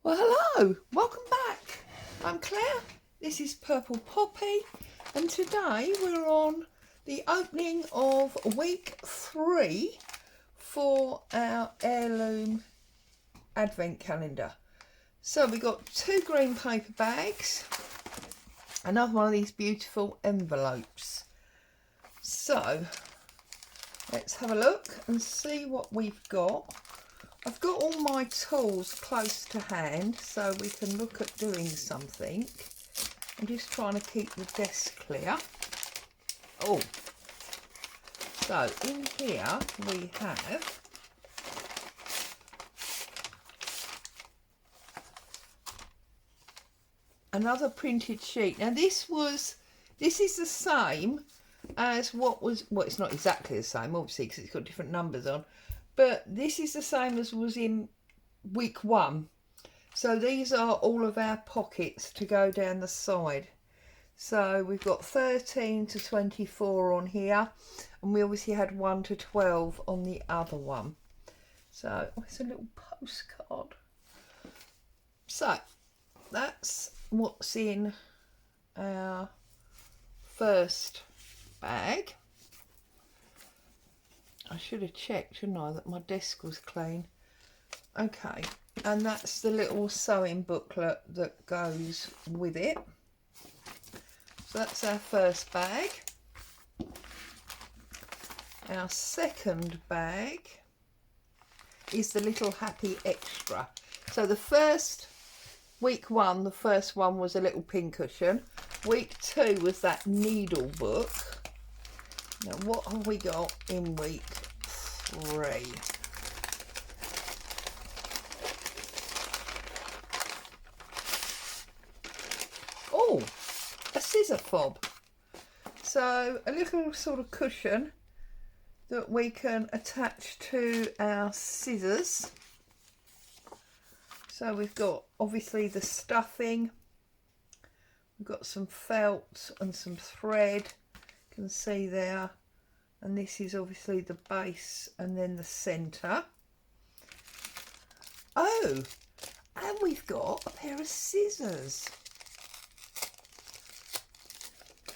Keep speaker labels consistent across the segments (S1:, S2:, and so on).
S1: Well, hello, welcome back. I'm Claire, this is Purple Poppy, and today we're on the opening of week 3 for our Heirloom advent calendar. So we've got 2 green paper bags, another one of these beautiful envelopes. So let's have a look and see what we've got. I've got all my tools close to hand so we can look at doing something. I'm just trying to keep the desk clear. Oh, so in here we have another printed sheet. Now this is the same as what was, well, it's not exactly the same obviously because it's got different numbers on, but this is the same as was in week 1. So these are all of our pockets to go down the side. So we've got 13 to 24 on here, and we obviously had 1 to 12 on the other one. So it's a little postcard. So that's what's in our first bag. I should have checked, shouldn't I, that my desk was clean. Okay, and that's the little sewing booklet that goes with it. So that's our first bag. Our second bag is the little happy extra. So the first, week 1, the first one was a little pincushion. Week 2 was that needle book. Now what have we got in week 3? Oh, a scissor fob. So a little sort of cushion that we can attach to our scissors. So we've got obviously the stuffing, we've got some felt and some thread, you can see there, and this is obviously the base and then the centre. Oh, and we've got a pair of scissors.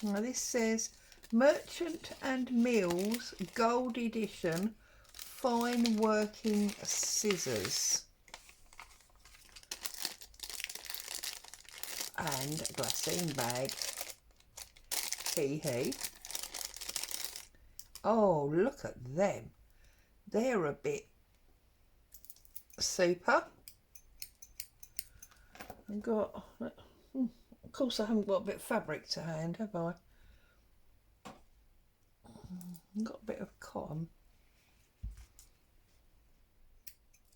S1: Now this says Merchant and Mills Gold Edition Fine Working Scissors. And a glassine bag. Hee hee. Oh, look at them. They're a bit super. I've got, of course I haven't got a bit of fabric to hand, have I? I've got a bit of cotton.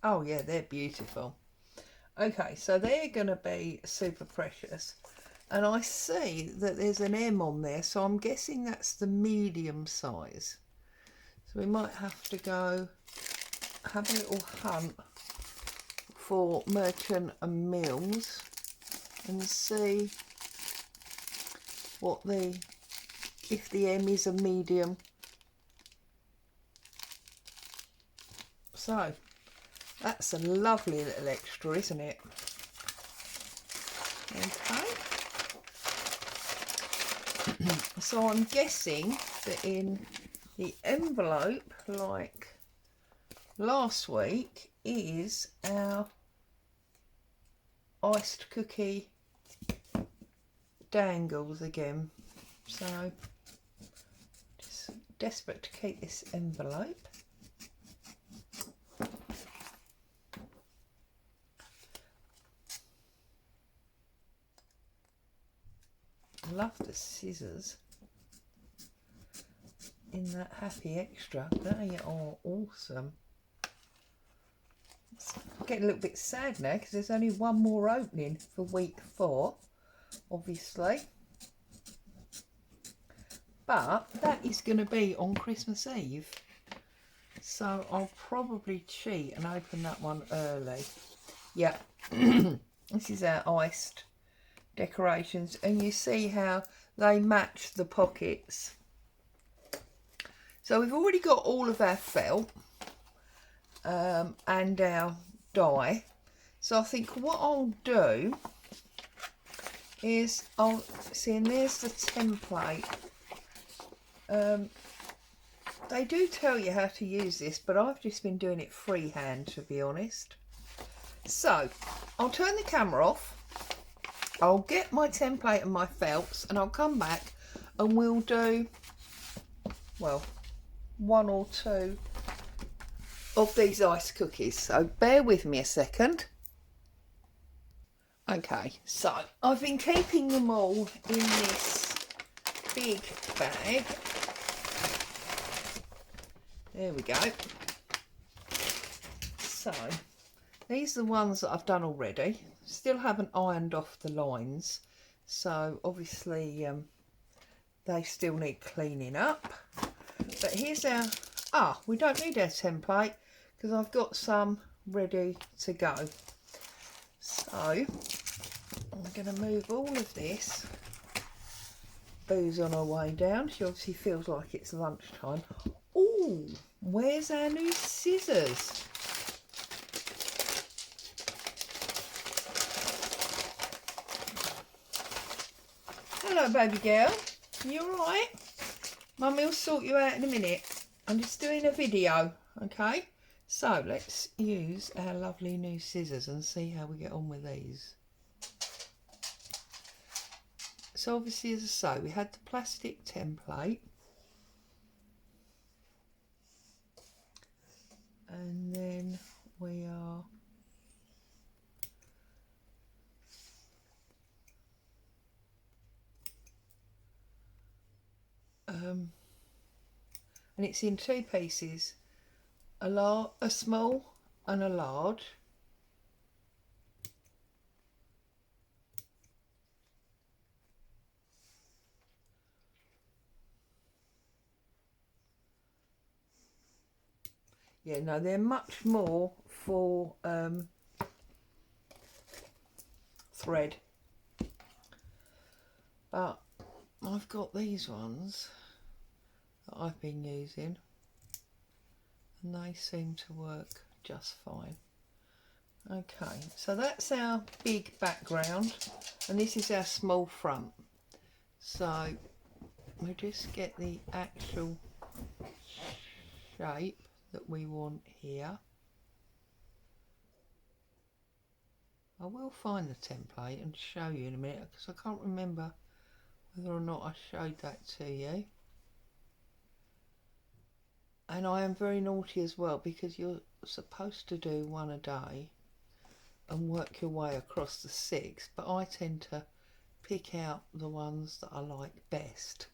S1: Oh yeah, they're beautiful. Okay, so they're going to be super precious. And I see that there's an M on there, so I'm guessing that's the medium size. So we might have to go have a little hunt for Merchant and Mills and see what if the M is a medium. So that's a lovely little extra, isn't it? Okay. So I'm guessing that in the envelope, like last week, is our iced cookie dangles again. So just desperate to keep this envelope. Love the scissors in that happy extra. They are awesome. I'm getting a little bit sad now because there's only one more opening for week 4, obviously. But that is going to be on Christmas Eve. So I'll probably cheat and open that one early. Yeah, this is our iced decorations, and you see how they match the pockets. So we've already got all of our felt and our die. So I think what I'll do is I'll see, and there's the template. They do tell you how to use this, but I've just been doing it freehand, to be honest. So I'll turn the camera off, I'll get my template and my felts, and I'll come back and we'll do, well, 1 or 2 of these ice cookies. So bear with me a second. Okay, so I've been keeping them all in this big bag. There we go. So these are the ones that I've done already. Still haven't ironed off the lines, so obviously they still need cleaning up. But here's our, we don't need our template because I've got some ready to go. So I'm going to move all of this. Boo's on her way down. She obviously feels like it's lunchtime. Oh, where's our new scissors? Hello, baby girl. You alright? Mummy will sort you out in a minute. I'm just doing a video, okay? So let's use our lovely new scissors and see how we get on with these. So obviously, as I say, we had the plastic template. And then we are and it's in 2 pieces, a small and a large. Yeah, no, they're much more for thread, but I've got these ones that I've been using and they seem to work just fine. Okay, so that's our big background and this is our small front. So we just get the actual shape that we want here. I will find the template and show you in a minute because I can't remember whether or not I showed that to you. And I am very naughty as well because you're supposed to do 1 a day and work your way across the 6, but I tend to pick out the ones that I like best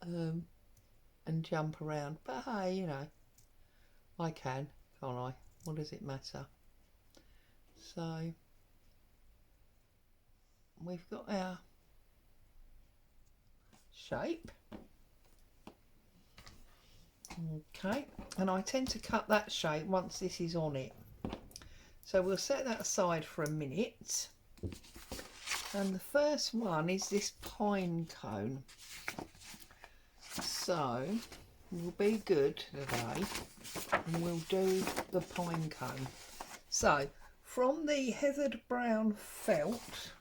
S1: and jump around. But hey, you know, I can, can't I? What does it matter? So we've got our shape. Okay, and I tend to cut that shape once this is on it. So we'll set that aside for a minute. And the first one is this pine cone. So we'll be good today and we'll do the pine cone. So from the heathered brown felt,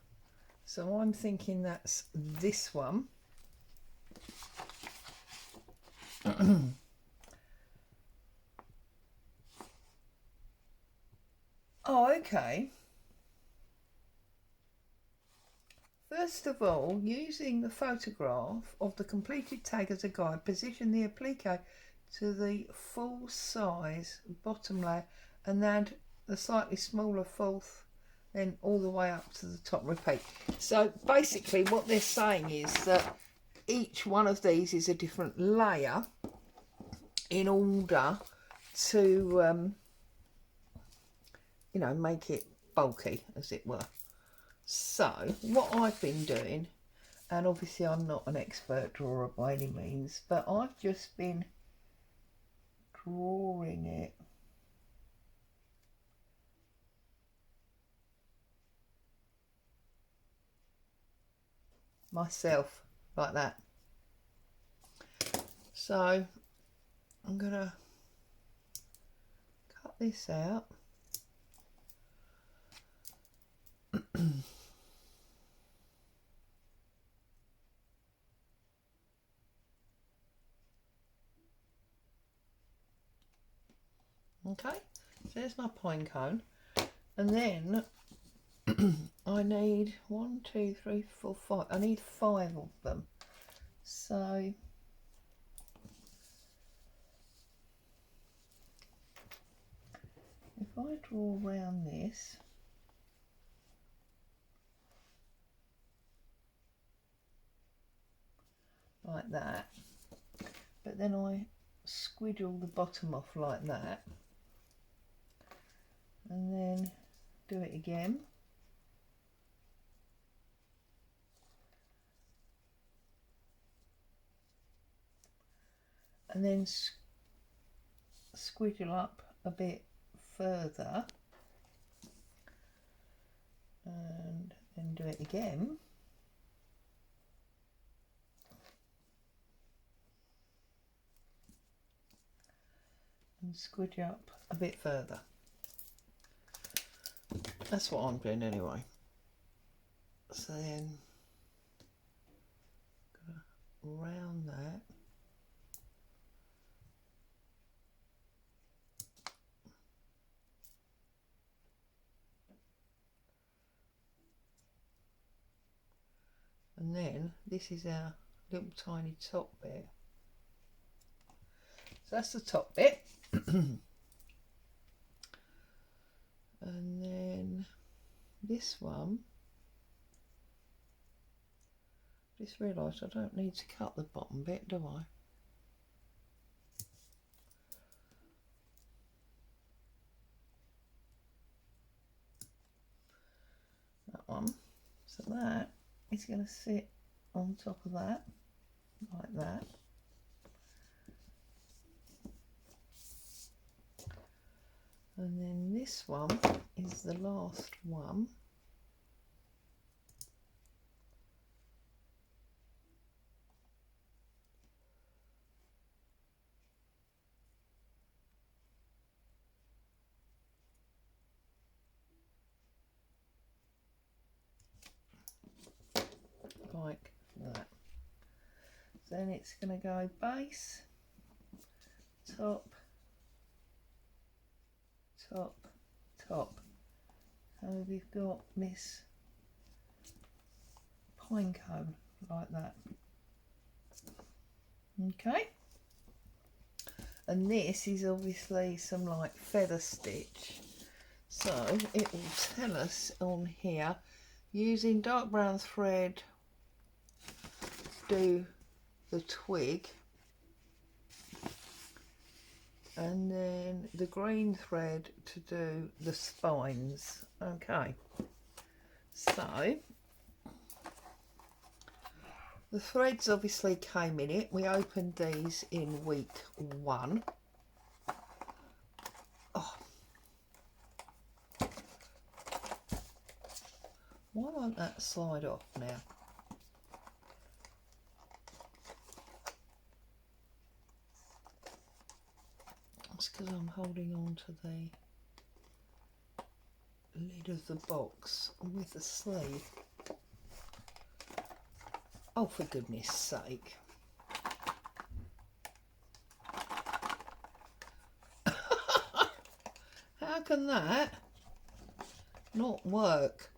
S1: so I'm thinking that's this one. Oh, okay. First of all, using the photograph of the completed tag as a guide, position the applique to the full size bottom layer and add the slightly smaller fourth, then all the way up to the top, repeat. So basically what they're saying is that each one of these is a different layer in order to you know, make it bulky, as it were. So what I've been doing, and obviously I'm not an expert drawer by any means, but I've just been drawing it myself like that. So I'm gonna cut this out. Okay, so there's my pine cone, and then I need 1, 2, 3, 4, 5. I need 5 of them. So if I draw around this, like that, but then I squiggle the bottom off like that, and then do it again, and then squiggle up a bit further, and then do it again, and squidge up a bit further. That's what I'm doing anyway. So then round that, and then this is our little tiny top bit. So that's the top bit. And then this one, just realised I don't need to cut the bottom bit, do I? That one. So that is going to sit on top of that, like that. And then this one is the last one. Like that. Then it's going to go base, top, top, top. So we've got this pine cone like that. Okay. And this is obviously some like feather stitch. So it will tell us on here, using dark brown thread, do the twig, and then the green thread to do the spines. Okay, so the threads obviously came in it. We opened these in week 1. Oh, why won't that slide off now? It's because I'm holding on to the lid of the box with the sleeve. Oh, for goodness sake. How can that not work?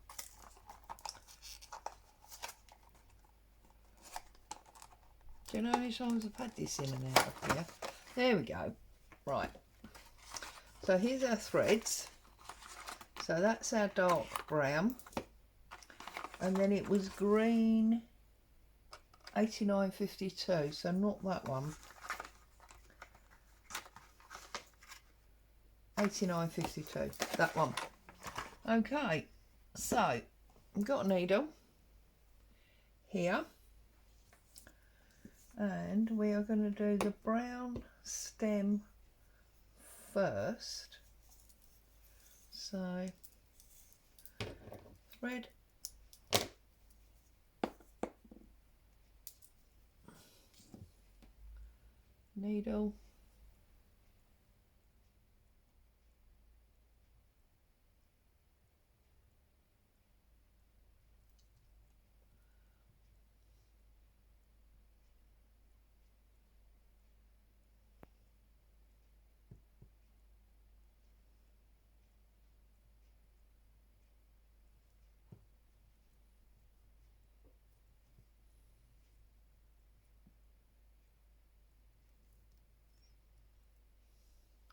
S1: Do you know how many times I've had this in and out of here? There we go. Right. So here's our threads. So that's our dark brown. And then it was green 8952, so not that one. 8952, that one. Okay, so I've got a needle here, and we are going to do the brown stem first. So thread, needle,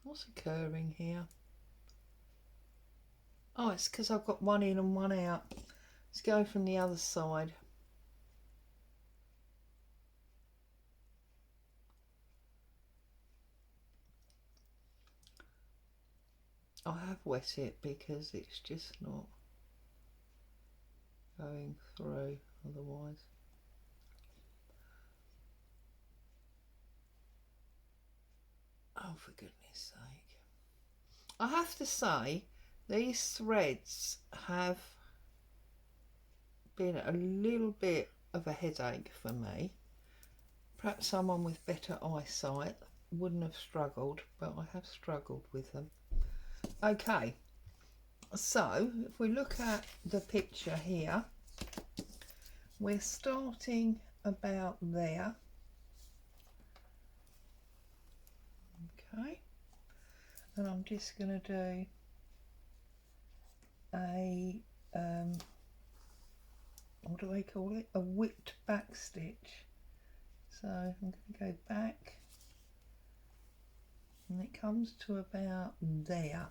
S1: What's occurring here? Oh, it's because I've got one in and one out. Let's go from the other side. I have wet it because it's just not going through otherwise. Oh, for goodness sake. I have to say, these threads have been a little bit of a headache for me. Perhaps someone with better eyesight wouldn't have struggled, but I have struggled with them. Okay, so if we look at the picture here, we're starting about there. Okay, and I'm just going to do a what do they call it, a whipped back stitch. So I'm going to go back and it comes to about there.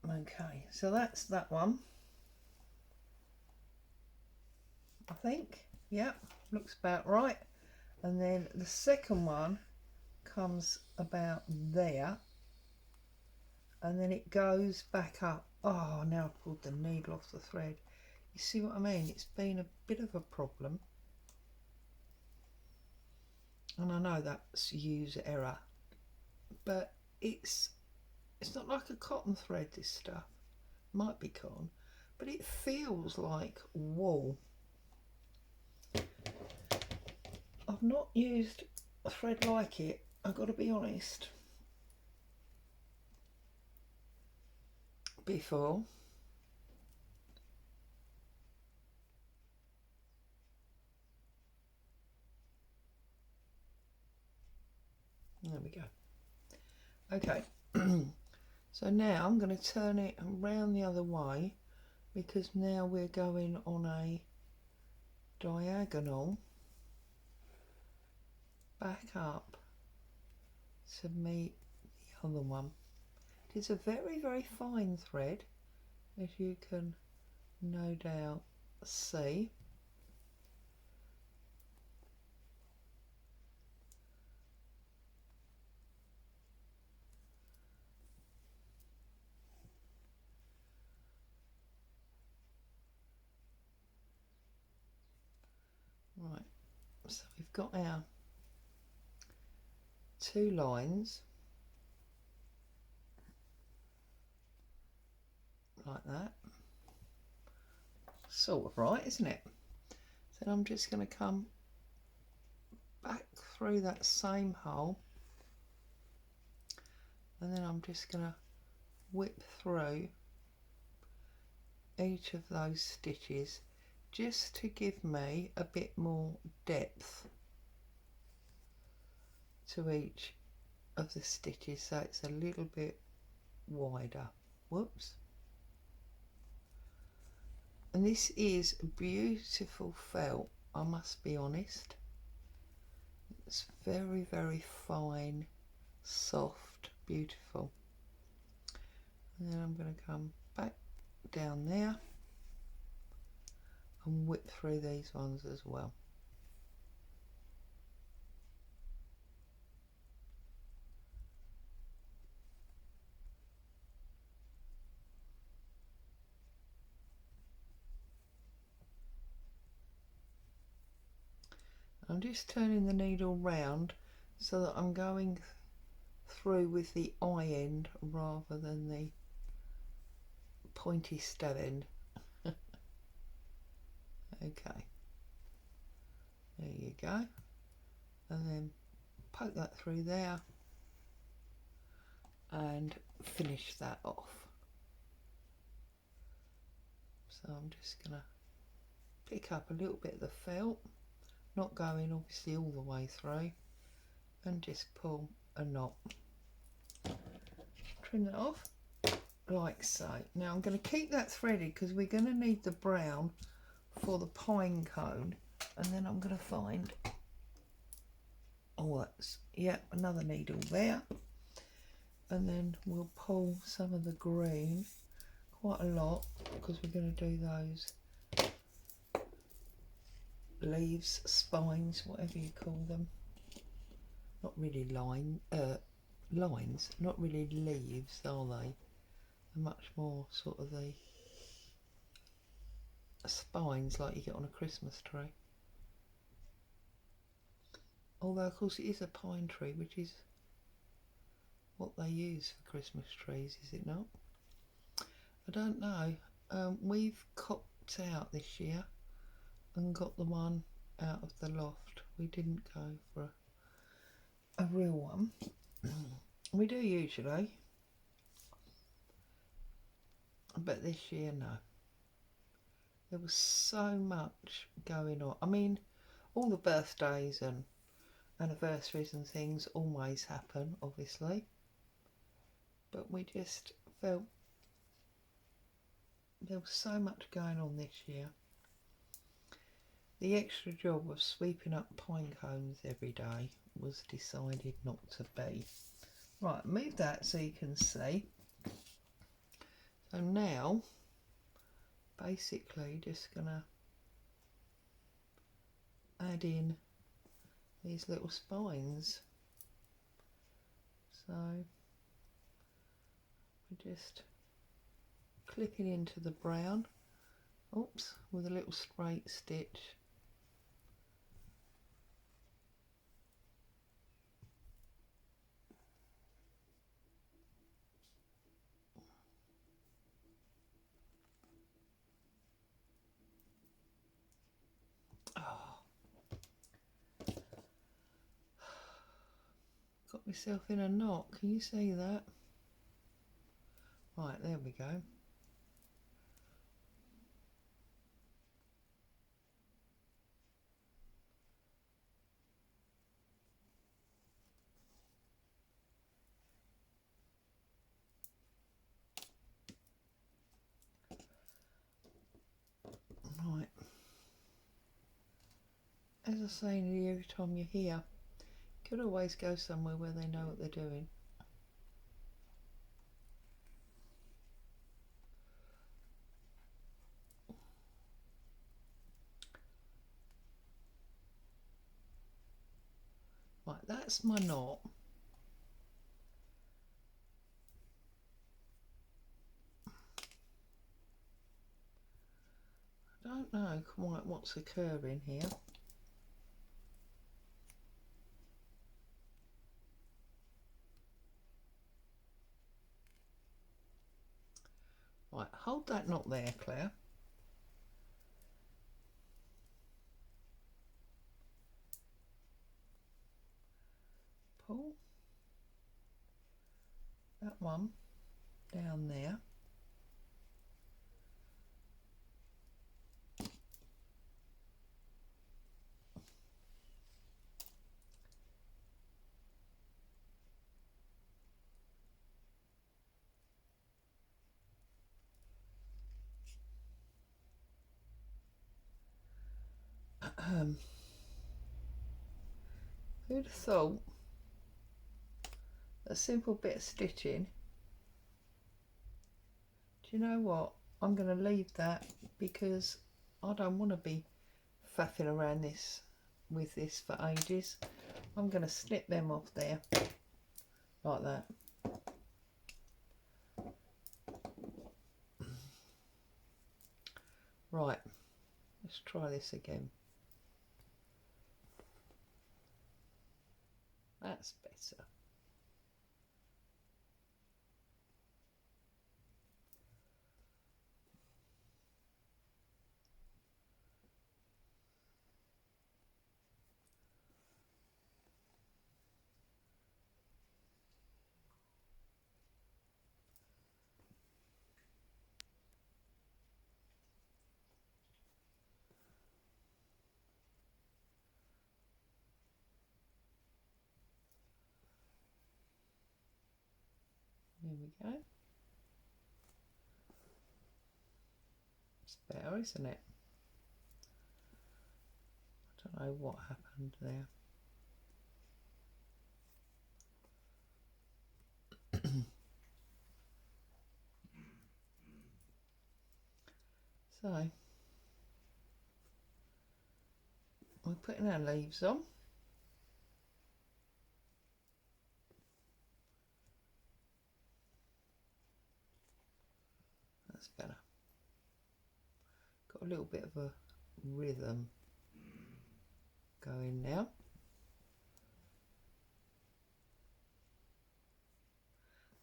S1: Okay, so that's that one, I think. Yep, looks about right. And then the second one comes about there, and then it goes back up. Oh, now I've pulled the needle off the thread. You see what I mean? It's been a bit of a problem, and I know that's user error, but it's not like a cotton thread, this stuff. Might be cotton, but it feels like wool. I've not used a thread like it, I've got to be honest, before. There we go. Okay, so now I'm going to turn it around the other way, because now we're going on a diagonal back up to meet the other one. It is a very, very fine thread, as you can no doubt see. Right, so we've got our two lines like that, sort of right, isn't it? Then I'm just going to come back through that same hole, and then I'm just going to whip through each of those stitches just to give me a bit more depth to each of the stitches, so it's a little bit wider. Whoops. And this is beautiful felt, I must be honest. It's very, very fine, soft, beautiful. And then I'm going to come back down there and whip through these ones as well. I'm just turning the needle round so that I'm going through with the eye end rather than the pointy stab end. Okay, there you go, and then poke that through there and finish that off. So I'm just gonna pick up a little bit of the felt, not going obviously all the way through, and just pull a knot. Trim that off like so. Now I'm going to keep that threaded because we're going to need the brown for the pine cone, and then I'm going to find, oh, that's, yeah, another needle there, and then we'll pull some of the green, quite a lot, because we're going to do those leaves, spines, whatever you call them. Not really lines, not really leaves, are they? They're much more sort of the spines like you get on a Christmas tree. Although of course it is a pine tree, which is what they use for Christmas trees, is it not? I don't know. We've copped out this year and got the one out of the loft. We didn't go for a real one. We do usually, but this year no. There was so much going on. I mean, all the birthdays and anniversaries and things always happen, obviously, but we just felt there was so much going on this year. The extra job of sweeping up pine cones every day was decided not to be. Right, move that so you can see. So now, basically just gonna add in these little spines. So we're just clipping into the brown, oops, with a little straight stitch. Got myself in a knot, can you see that? Right, there we go. Right. As I say nearly every time you're here, you could always go somewhere where they know what they're doing. Right, that's my knot. I don't know quite what's occurring here. Right, hold that knot there, Claire. Pull that one down there. Who'd have thought a simple bit of stitching? Do you know what? I'm going to leave that because I don't want to be faffing around with this for ages. I'm going to snip them off there like that. Right, let's try this again. That's better. There we go. It's better, isn't it? Don't know what happened there. So we're putting our leaves on. That's better. Got a little bit of a rhythm going now.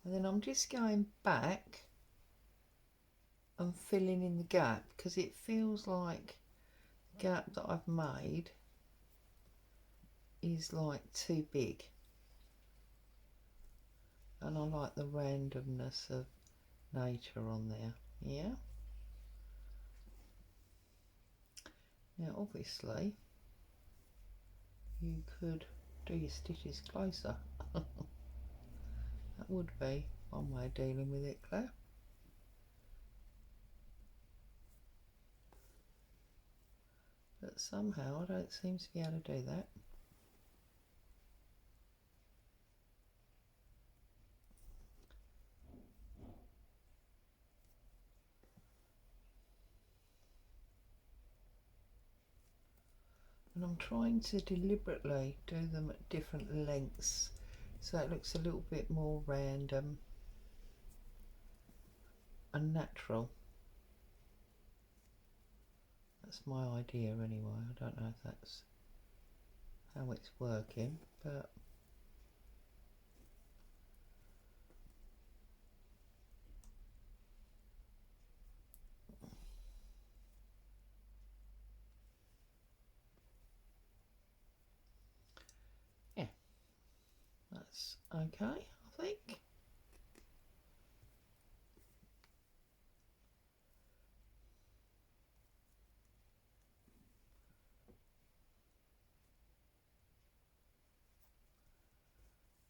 S1: And then I'm just going back and filling in the gap because it feels like the gap that I've made is like too big. And I like the randomness of nature on there, yeah? Now obviously you could do your stitches closer. That would be one way of dealing with it, Claire. But somehow I don't seem to be able to do that. And I'm trying to deliberately do them at different lengths so it looks a little bit more random and natural. That's my idea anyway. I don't know if that's how it's working, but yeah, that's okay, I think.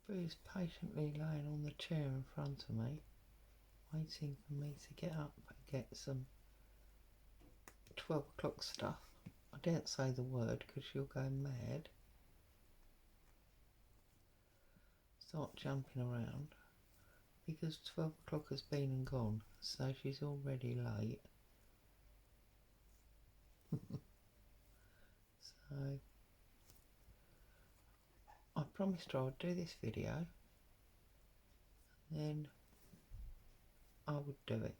S1: Boo's patiently laying on the chair in front of me, waiting for me to get up and get some 12 o'clock stuff. I daren't say the word because she'll go mad. Start jumping around because 12 o'clock has been and gone, so she's already late. So I promised her I would do this video, and then I would do it.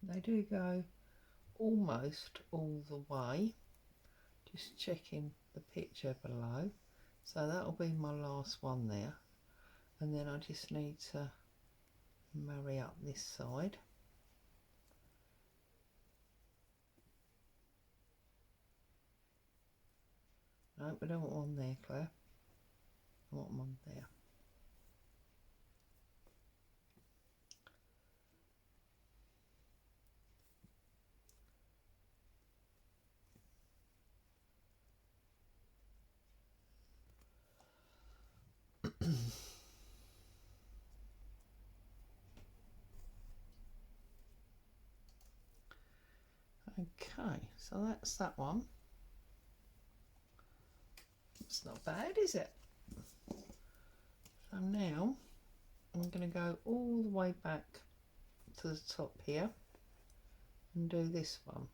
S1: They do go almost all the way. Just checking the picture below. So that'll be my last one there. And then I just need to marry up this side. No, we don't want one there, Claire. I want one there. Okay, so that's that one. It's not bad, is it? So now I'm going to go all the way back to the top here and do this one.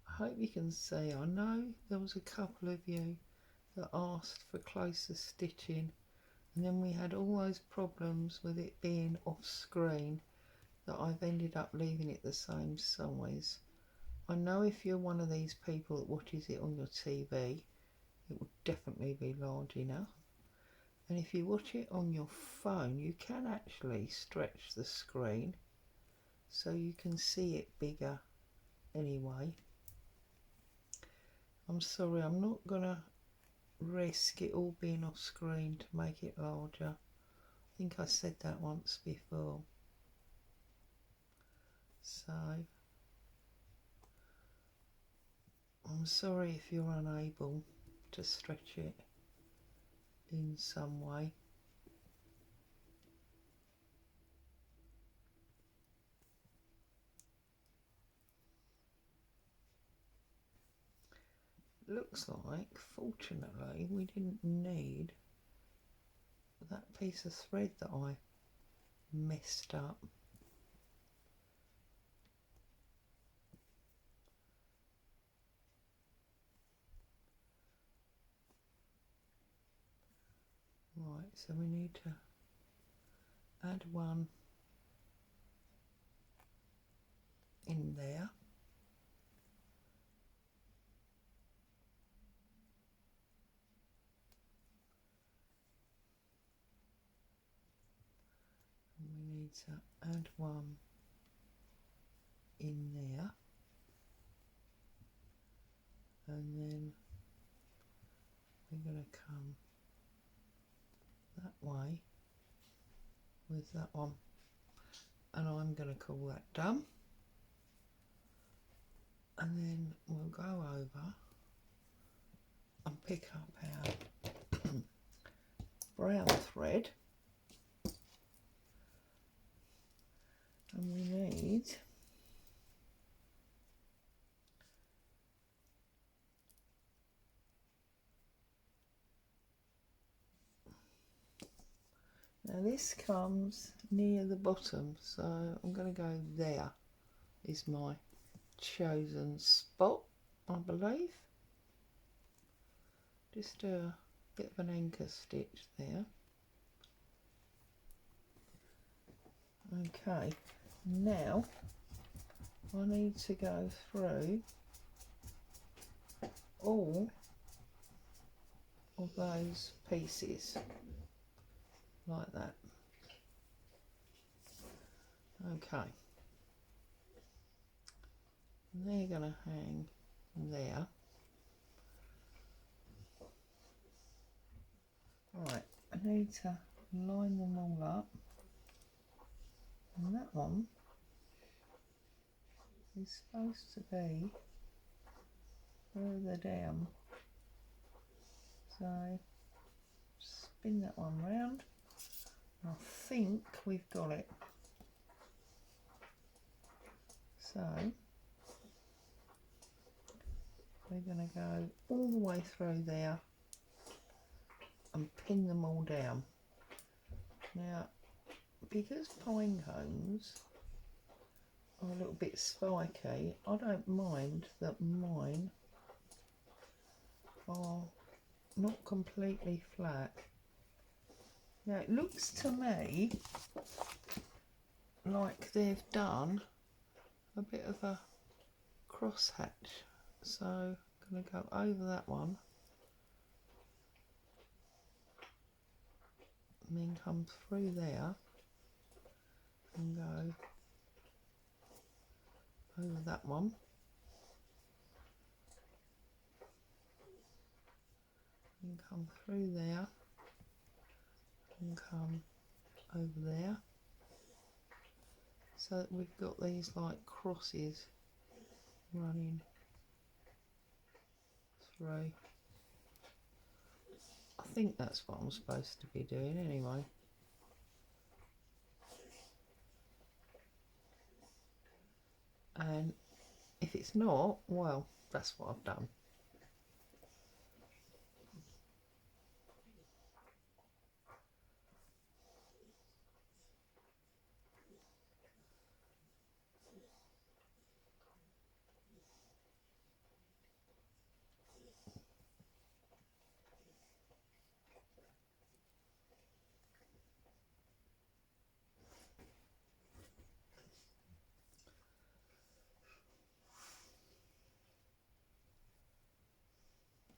S1: I hope you can see. I know there was a couple of you that asked for closer stitching, and then we had all those problems with it being off screen that I've ended up leaving it the same size. I know if you're one of these people that watches it on your TV, it will definitely be large enough. And if you watch it on your phone, you can actually stretch the screen so you can see it bigger anyway. I'm sorry, I'm not gonna risk it all being off screen to make it larger. I think I said that once before. So I'm sorry if you're unable to stretch it in some way. Looks like, fortunately, we didn't need that piece of thread that I messed up. Right, so we need to add one in there. And we need to add one in there. And then we're going to come that way with that one. And I'm going to call that done. And then we'll go over and pick up our brown thread. And we need now this comes near the bottom, so I'm going to go there is my chosen spot, I believe. Just a bit of an anchor stitch there. Okay, now I need to go through all of those pieces like that. Okay, and they're going to hang there. Right, I need to line them all up, and that one is supposed to be further down, so spin that one round. I think we've got it. So we're going to go all the way through there and pin them all down. Now, because pine cones are a little bit spiky, I don't mind that mine are not completely flat. Now it looks to me like they've done a bit of a cross hatch, so I'm going to go over that one and then come through there and go over that one and come through there and come over there, so that we've got these like crosses running through. I think that's what I'm supposed to be doing anyway. And if it's not, well, that's what I've done.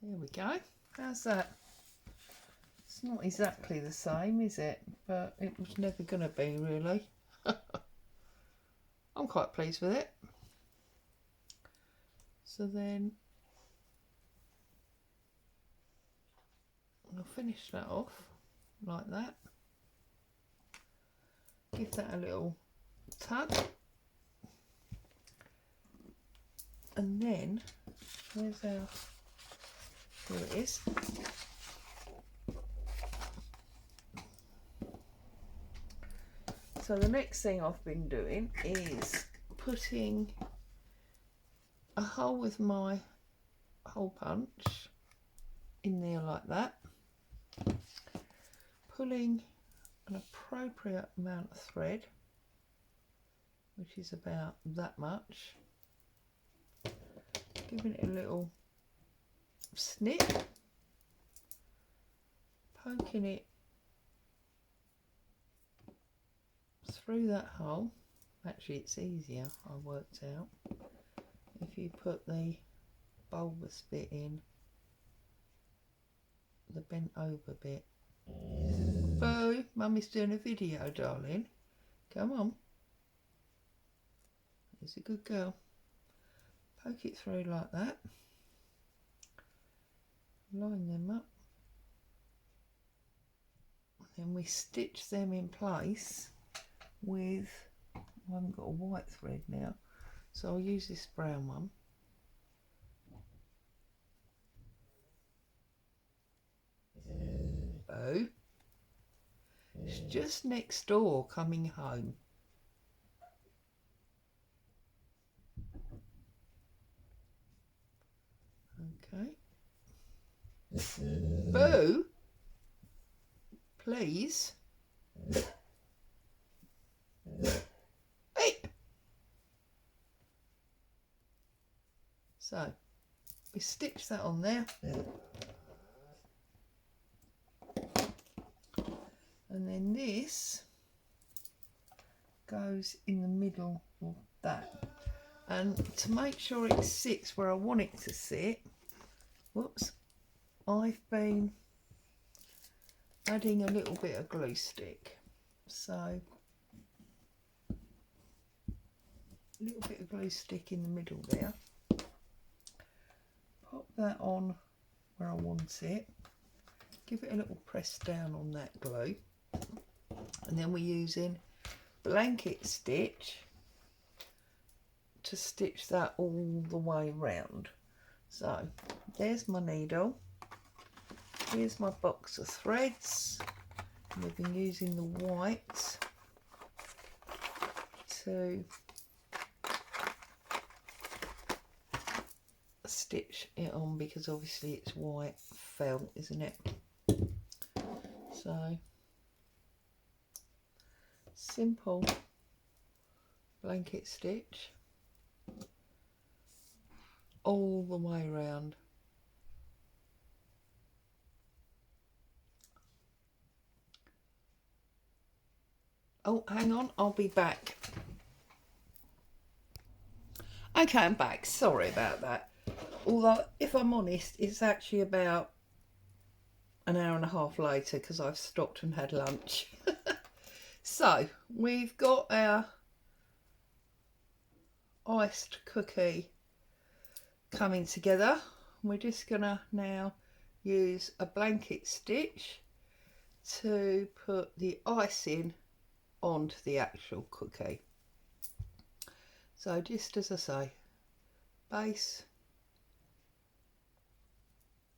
S1: There we go. How's that? It's not exactly the same, is it? But it was never going to be, really. I'm quite pleased with it. So then I'll finish that off like that. Give that a little tug. And then, where's our... Here it is. So the next thing I've been doing is putting a hole with my hole punch in there like that, pulling an appropriate amount of thread, which is about that much, giving it a little snip, poking it through that hole. Actually, it's easier, I worked out, if you put the bulbous bit in the bent over bit. Boo, Mummy's doing a video, darling. Come on. It's a good girl. Poke it through like that. Line them up. And then we stitch them in place with, I haven't got a white thread now, so I'll use this brown one. Boo. It's just next door coming home. Okay. Boo, please. Hey. So we stitch that on there. And then this goes in the middle of that. And to make sure it sits where I want it to sit, whoops, I've been adding a little bit of glue stick. So a little bit of glue stick in the middle there. Pop that on where I want it. Give it a little press down on that glue. And then we're using blanket stitch to stitch that all the way round. So there's my needle. Here's my box of threads. We've been using the white to stitch it on, because obviously it's white felt, isn't it? So simple blanket stitch all the way around. Oh, hang on, I'll be back. Okay, I'm back. Sorry about that. Although, if I'm honest, it's actually about an hour and a half later because I've stopped and had lunch. So, we've got our iced cookie coming together. We're just gonna now use a blanket stitch to put the icing onto the actual cookie. So just as I say,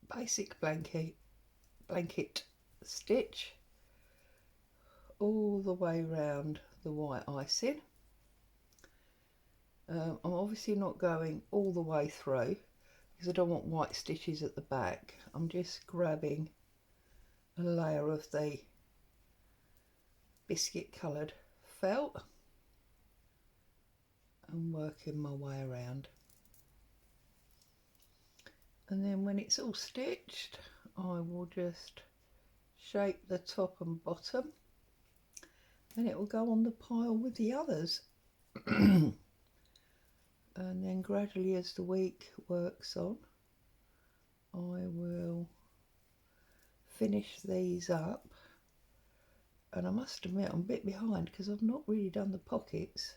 S1: basic blanket stitch all the way around the white icing. I'm obviously not going all the way through because I don't want white stitches at the back. I'm just grabbing a layer of the biscuit coloured felt and working my way around. And then when it's all stitched, I will just shape the top and bottom, and it will go on the pile with the others. And then gradually, as the week works on, I will finish these up, and I must admit I'm a bit behind because I've not really done the pockets,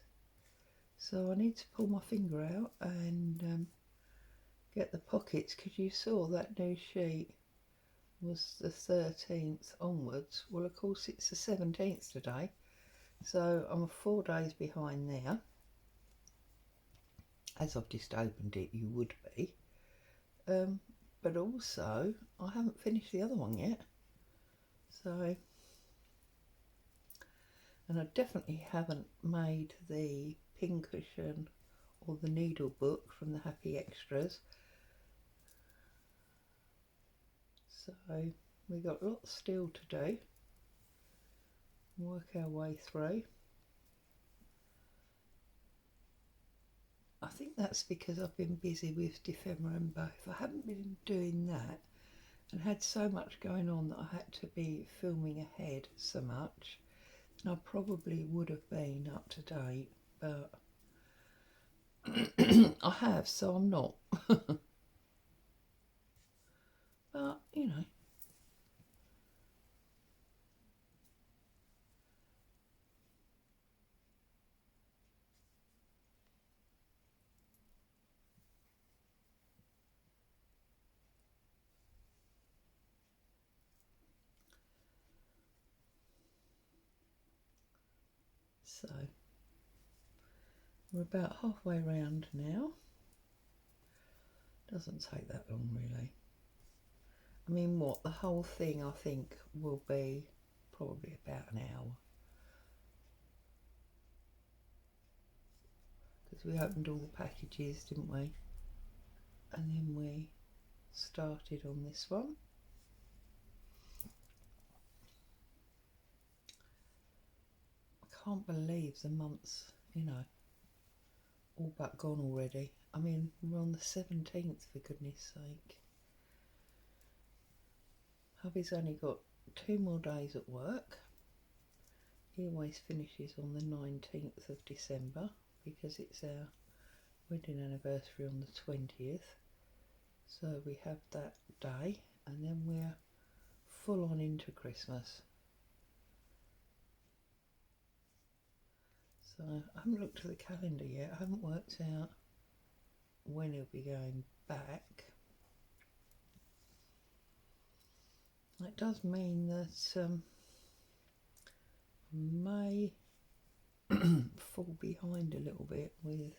S1: so I need to pull my finger out and get the pockets, because you saw that new sheet was the 13th onwards. Well, of course it's the 17th today, so I'm 4 days behind now. As I've just opened it, you would be. But also I haven't finished the other one yet, so, and I definitely haven't made the pincushion or the needle book from the Happy Extras, so we've got lots still to do, work our way through. I think that's because I've been busy with December. If I hadn't been doing that and had so much going on that I had to be filming ahead so much, then I probably would have been up to date, but I have, so I'm not. But, you know. So, we're about halfway round now. Doesn't take that long, really. I mean, what, the whole thing I think will be probably about an hour. Because we opened all the packages, didn't we? And then we started on this one. I can't believe the months, you know, all but gone already. I mean, we're on the 17th, for goodness sake. Hubby's only got 2 more days at work. He always finishes on the 19th of December because it's our wedding anniversary on the 20th. So we have that day, and then we're full on into Christmas. So I haven't looked at the calendar yet. I haven't worked out when he'll be going back. It does mean that I may fall behind a little bit with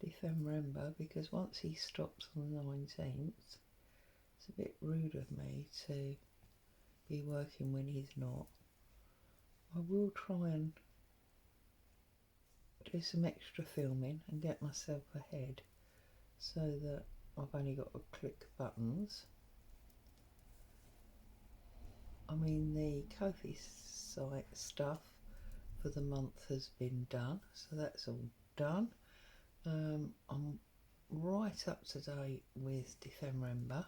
S1: December, because once he stops on the 19th, it's a bit rude of me to be working when he's not. I will try and do some extra filming and get myself ahead so that I've only got to click buttons. I mean, the Ko-fi site stuff for the month has been done, so that's all done. I'm right up to date with December.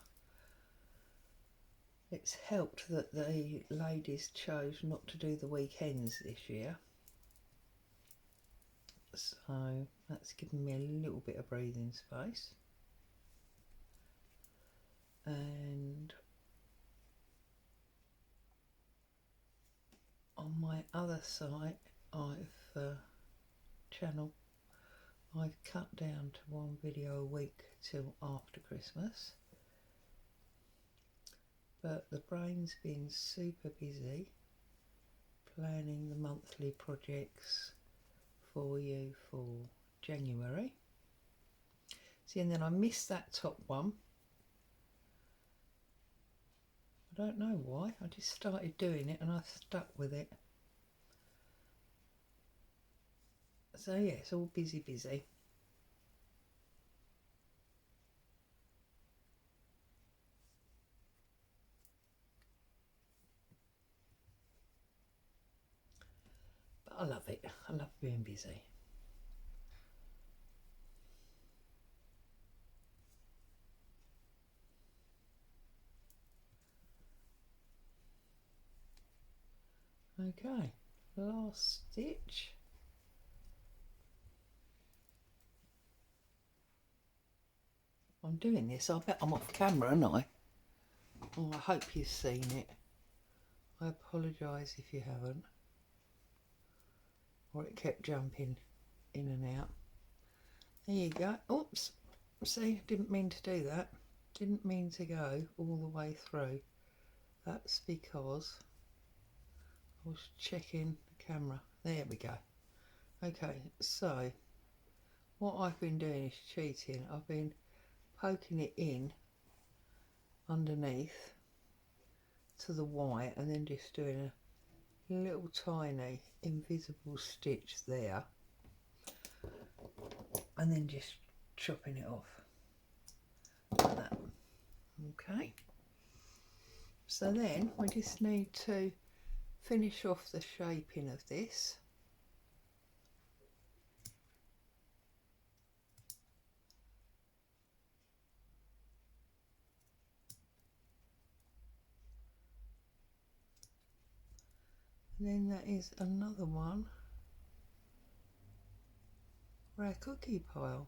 S1: It's helped that the ladies chose not to do the weekends this year, so that's given me a little bit of breathing space. And on my other site, channel, I've cut down to 1 video a week till after Christmas, but the brain's been super busy planning the monthly projects for you for January. See, and then I missed that top one. I don't know why, I just started doing it and I stuck with it. So yeah, it's all busy. But I love it, I love being busy. Okay, last stitch. I'm doing this. I bet I'm off camera, aren't I? Oh, I hope you've seen it. I apologise if you haven't. Or it kept jumping in and out. There you go. Oops. See, didn't mean to do that. Didn't mean to go all the way through. That's because I was checking the camera. There we go. Okay, so what I've been doing is cheating. I've been poking it in underneath to the white and then just doing a little tiny invisible stitch there and then just chopping it off like that. Okay, so then we just need to finish off the shaping of this. And then that is another one for our cookie pile.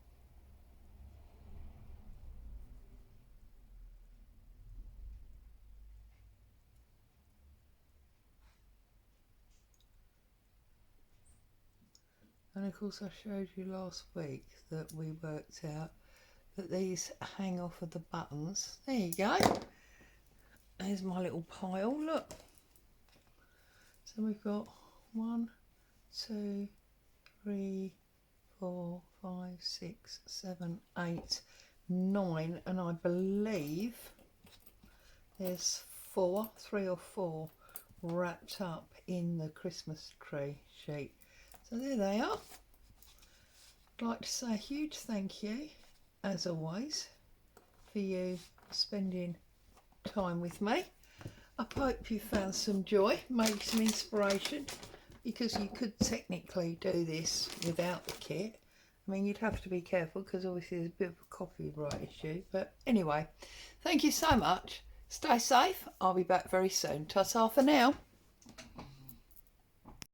S1: And of course I showed you last week that we worked out that these hang off of the buttons. There you go. There's my little pile, look. So we've got 1, 2, 3, 4, 5, 6, 7, 8, 9, and I believe there's 3 or 4 wrapped up in the Christmas tree sheet. So there they are. I'd like to say a huge thank you, as always, for you spending time with me. I hope you found some joy, maybe some inspiration, because you could technically do this without the kit. I mean, you'd have to be careful because obviously there's a bit of a copyright issue. But anyway, thank you so much. Stay safe. I'll be back very soon. Ta-ta for now.